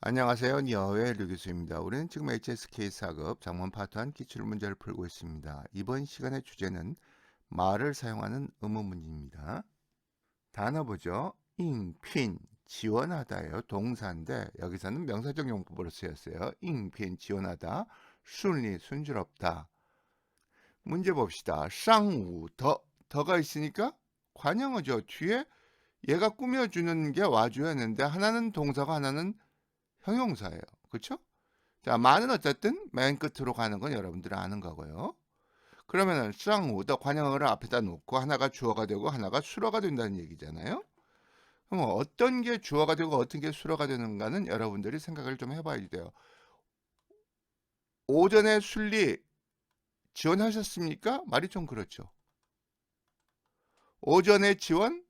안녕하세요. 니어의 류교수입니다. 우리는 지금 HSK 4급 장문 파트 1 기출문제를 풀고 있습니다. 이번 시간의 주제는 말을 사용하는 의문문입니다. 단어 보죠. 잉핀, 지원하다예요. 동사인데 여기서는 명사적 용법으로 쓰였어요. 잉핀, 지원하다. 순리, 순조롭다. 문제 봅시다. 쌍우, 더가 있으니까 관형어죠. 뒤에 얘가 꾸며주는 게 와줘야하는데 하나는 동사가 하나는 형용사예요. 그렇죠? 자, 만은 어쨌든 맨 끝으로 가는 건 여러분들이 아는 거고요. 그러면은 쌍우 더 관형어를 앞에다 놓고 하나가 주어가 되고 하나가 수어가 된다는 얘기잖아요. 그럼 어떤 게 주어가 되고 어떤 게 수어가 되는가는 여러분들이 생각을 좀 해봐야 돼요. 오전에 순리 지원하셨습니까? 말이 좀 그렇죠. 오전에 지원하신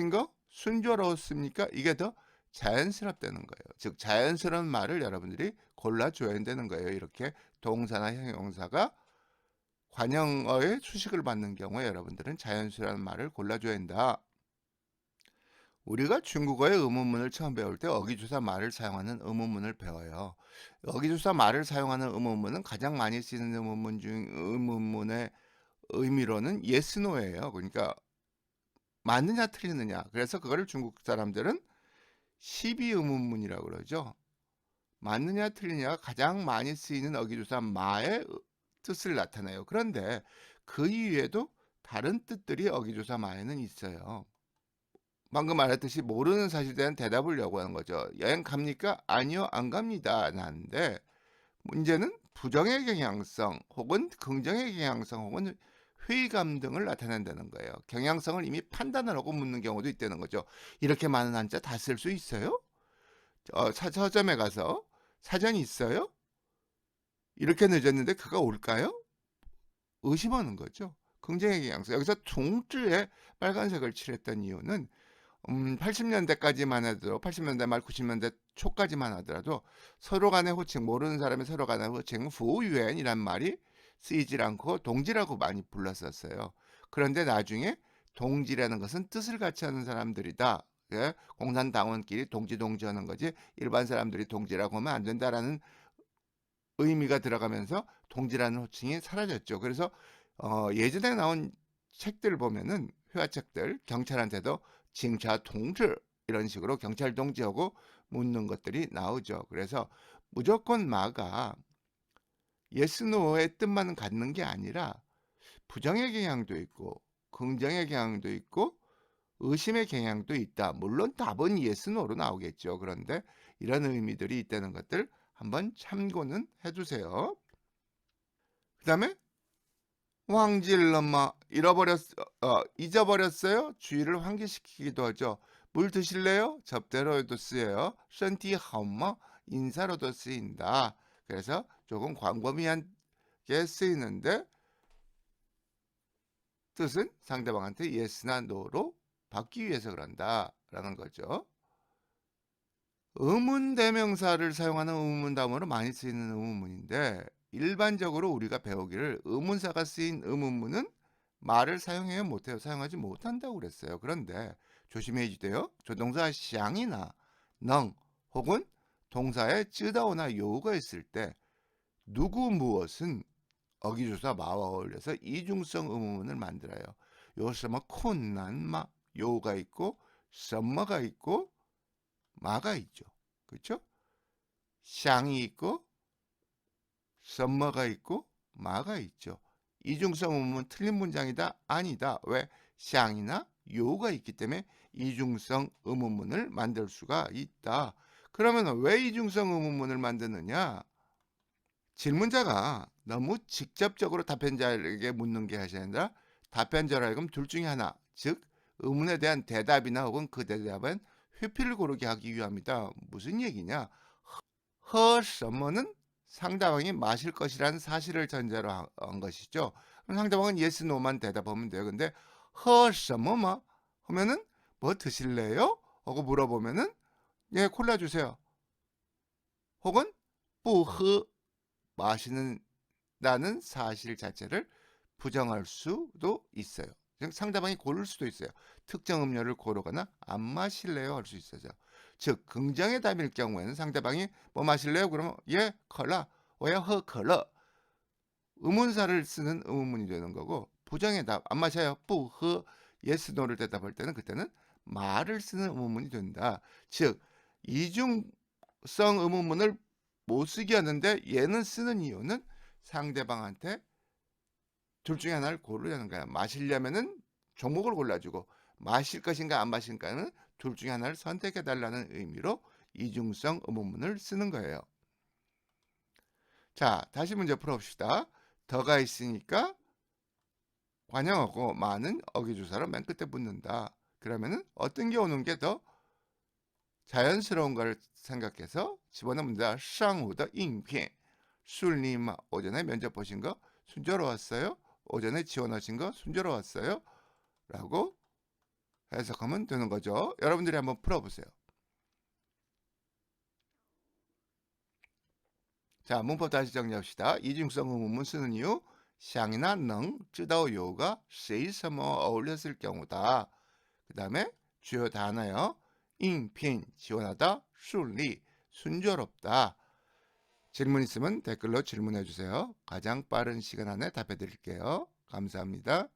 거 순조로웠습니까? 이게 더 자연스럽다는 거예요. 즉 자연스러운 말을 여러분들이 골라줘야 되는 거예요. 이렇게 동사나 형용사가 관형어의 수식을 받는 경우에 여러분들은 자연스러운 말을 골라줘야 한다. 우리가 중국어의 의문문을 처음 배울 때 어기조사 말을 사용하는 의문문을 배워요. 어기조사 말을 사용하는 의문문은 가장 많이 쓰이는 의문문 중 의문문의 의미로는 yes, no예요. 그러니까 맞느냐 틀리느냐. 그래서 그거를 중국 사람들은 12의문문이라고 그러죠. 맞느냐 틀리냐가 가장 많이 쓰이는 어기조사 마의 뜻을 나타내요. 그런데 그 이외에도 다른 뜻들이 어기조사 마에는 있어요. 방금 말했듯이 모르는 사실에 대한 대답을 요구하는 거죠. 여행 갑니까? 아니요, 안 갑니다. 나는데 문제는 부정의 경향성 혹은 긍정의 경향성 혹은 회의감 등을 나타낸다는 거예요. 경향성을 이미 판단을 하고 묻는 경우도 있다는 거죠. 이렇게 많은 한자 다 쓸 수 있어요? 서점에 가서 사전이 있어요? 이렇게 늦었는데 그가 올까요? 의심하는 거죠. 긍정의 경향성. 여기서 둥즈에 빨간색을 칠했던 이유는 80년대까지만 해도 80년대 말 90년대 초까지만 하더라도 서로 간의 호칭, 모르는 사람이 서로 간의 호칭, 부유엔이란 말이 쓰이질 않고 동지라고 많이 불렀었어요. 그런데 나중에 동지라는 것은 뜻을 같이 하는 사람들이다. 예? 공산당원끼리 동지하는 거지 일반 사람들이 동지라고 하면 안 된다라는 의미가 들어가면서 동지라는 호칭이 사라졌죠. 그래서 예전에 나온 책들 보면은 회화책들 경찰한테도 징차 동지 이런 식으로 경찰 동지하고 묻는 것들이 나오죠. 그래서 무조건 마가 yes, no의 뜻만 갖는 게 아니라 부정의 경향도 있고 긍정의 경향도 있고 의심의 경향도 있다. 물론 답은 yes, no로 나오겠죠. 그런데 이런 의미들이 있다는 것들 한번 참고는 해두세요. 그 다음에 황질러마 잊어버렸어요? 주의를 환기시키기도 하죠. 물 드실래요? 접대로도 쓰여요. 션티 하마 인사로도 쓰인다. 그래서 조금 광범위하게 쓰이는데 뜻은 상대방한테 yes나 no로 받기 위해서 그런다라는 거죠. 의문대명사를 사용하는 의문다음으로 많이 쓰이는 의문문인데 일반적으로 우리가 배우기를 의문사가 쓰인 의문문은 말을 사용해야 못해요. 사용하지 못한다고 그랬어요. 그런데 조심해야 돼요. 조동사 샹이나 능 혹은 동사에 쯔다오나 요가 있을 때 누구 무엇은 어기조사 마와 어울려서 이중성 의문문을 만들어요. 요什么 콘난마 요가 있고 썸머가 있고 마가 있죠. 그렇죠? 샹이 있고 썸머가 있고 마가 있죠. 이중성 의문문 틀린 문장이다? 아니다. 왜? 샹이나 요가 있기 때문에 이중성 의문문을 만들 수가 있다. 그러면 왜 이중성 의문문을 만드느냐? 질문자가 너무 직접적으로 답변자에게 묻는 게 아니라 답변자로 하여금 둘 중에 하나, 즉 의문에 대한 대답이나 혹은 그 대답은 회피를 고르게 하기 위함이다. 무슨 얘기냐? 허서머는 상대방이 마실 것이라는 사실을 전제로 한 것이죠. 그럼 상대방은 yes, no만 대답하면 돼요. 근데 허서머마 하면은 뭐 드실래요? 하고 물어보면은 예, 콜라 주세요. 혹은 뿌흐 마시는다는 사실 자체를 부정할 수도 있어요. 즉 상대방이 고를 수도 있어요. 특정 음료를 고르거나 안 마실래요 할 수 있어요. 즉 긍정의 답일 경우에는 상대방이 뭐 마실래요? 그러면 예, 컬러, 我要喝可乐. 의문사를 쓰는 의문문이 되는 거고, 부정의 답 안 마셔요. 不喝. yes, no를 대답할 때는 그때는 말을 쓰는 의문문이 된다. 즉 이중성 의문문을 못 쓰게 하는데 얘는 쓰는 이유는 상대방한테 둘 중에 하나를 고르려는 거야. 마시려면은 종목을 골라주고, 마실 것인가 안 마실까는 둘 중에 하나를 선택해 달라는 의미로 이중성 의문문을 쓰는 거예요. 자, 다시 문제 풀어봅시다. 더가 있으니까 관형어고 많은 어기조사로 맨 끝에 붙는다. 그러면은 어떤 게 오는 게 더 자연스러운 걸 생각해서 집어넣습니다. 상우의 인편, 술리마, 오전에 면접 보신 거 순조로웠어요? 오전에 지원하신 거 순조로웠어요? 라고 해석하면 되는 거죠. 여러분들이 한번 풀어보세요. 자, 문법 다시 정리합시다. 이중성 의문문 쓰는 이유, 샹이나 능, 쯔다오요가 세이서머 어울렸을 경우다. 그 다음에 주요 단어요. 인핀, 지원하다, 순리, 순조롭다. 질문 있으면 댓글로 질문해 주세요. 가장 빠른 시간 안에 답해 드릴게요. 감사합니다.